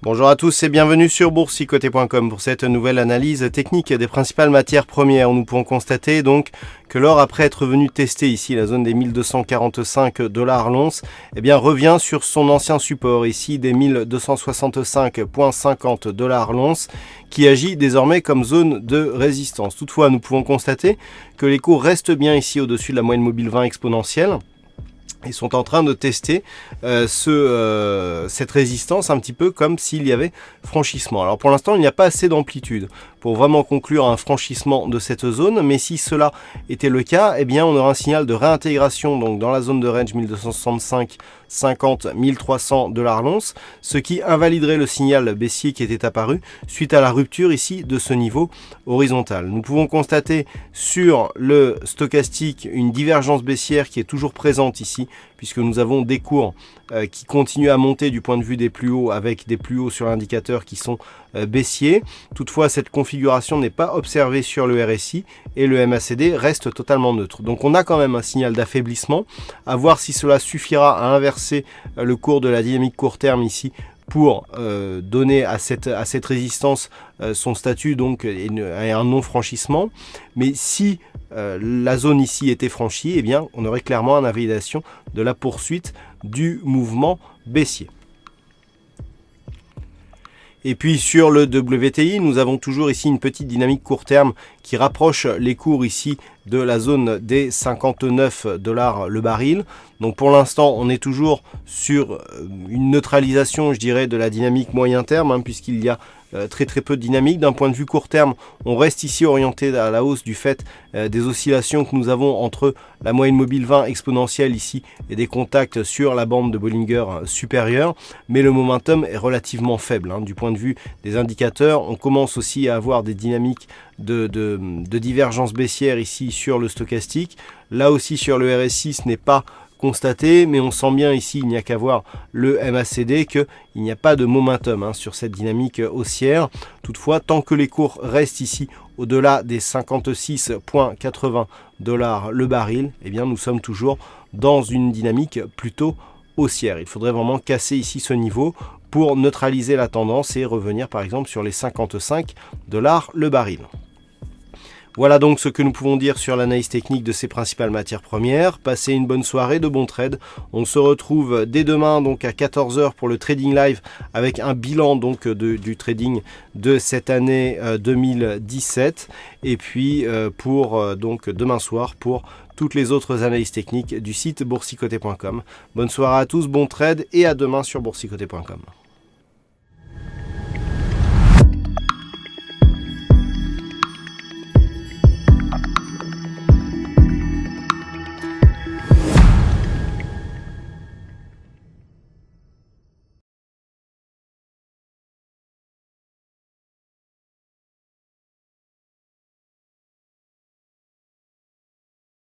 Bonjour à tous et bienvenue sur boursicoté.com pour cette nouvelle analyse technique des principales matières premières. Nous pouvons constater donc que l'or, après être venu tester ici la zone des 1245 $ l'once, revient sur son ancien support ici des 1265,50 $ l'once qui agit désormais comme zone de résistance. Toutefois, nous pouvons constater que les cours restent bien ici au-dessus de la moyenne mobile 20 exponentielle. Ils sont en train de tester cette résistance un petit peu comme s'il y avait franchissement. Alors pour l'instant, il n'y a pas assez d'amplitude pour vraiment conclure un franchissement de cette zone, mais si cela était le cas, on aura un signal de réintégration donc dans la zone de range 1265,50 1300 $ l'once, ce qui invaliderait le signal baissier qui était apparu suite à la rupture ici de ce niveau horizontal. Nous pouvons constater sur le stochastique une divergence baissière qui est toujours présente ici, puisque nous avons des cours qui continuent à monter du point de vue des plus hauts, avec des plus hauts sur l'indicateur qui sont baissiers. Toutefois, cette configuration n'est pas observée sur le RSI et le MACD reste totalement neutre. Donc on a quand même un signal d'affaiblissement, à voir si cela suffira à inverser le cours de la dynamique court terme ici pour donner à cette résistance son statut donc et un non-franchissement. Mais si la zone ici était franchie, on aurait clairement une invalidation de la poursuite du mouvement baissier. Et puis sur le WTI, nous avons toujours ici une petite dynamique court terme qui rapproche les cours ici de la zone des 59 $ le baril. Donc pour l'instant, on est toujours sur une neutralisation, je dirais, de la dynamique moyen terme, puisqu'il y a très peu de dynamique. D'un point de vue court terme, on reste ici orienté à la hausse du fait des oscillations que nous avons entre la moyenne mobile 20 exponentielle ici et des contacts sur la bande de Bollinger supérieure. Mais le momentum est relativement faible. Du point de vue des indicateurs, on commence aussi à avoir des dynamiques de divergence baissière ici sur le stochastique. Là aussi sur le RSI, ce n'est pas constaté, mais on sent bien ici, il n'y a qu'à voir le MACD, qu'il n'y a pas de momentum sur cette dynamique haussière. Toutefois, tant que les cours restent ici au-delà des 56,80 $ le baril, nous sommes toujours dans une dynamique plutôt haussière. Il faudrait vraiment casser ici ce niveau pour neutraliser la tendance et revenir par exemple sur les 55 $ le baril. Voilà donc ce que nous pouvons dire sur l'analyse technique de ces principales matières premières. Passez une bonne soirée, de bons trades. On se retrouve dès demain donc à 14 h pour le Trading Live avec un bilan donc du trading de cette année 2017. Et puis pour donc demain soir pour toutes les autres analyses techniques du site boursicoté.com. Bonne soirée à tous, bon trade et à demain sur boursicoté.com.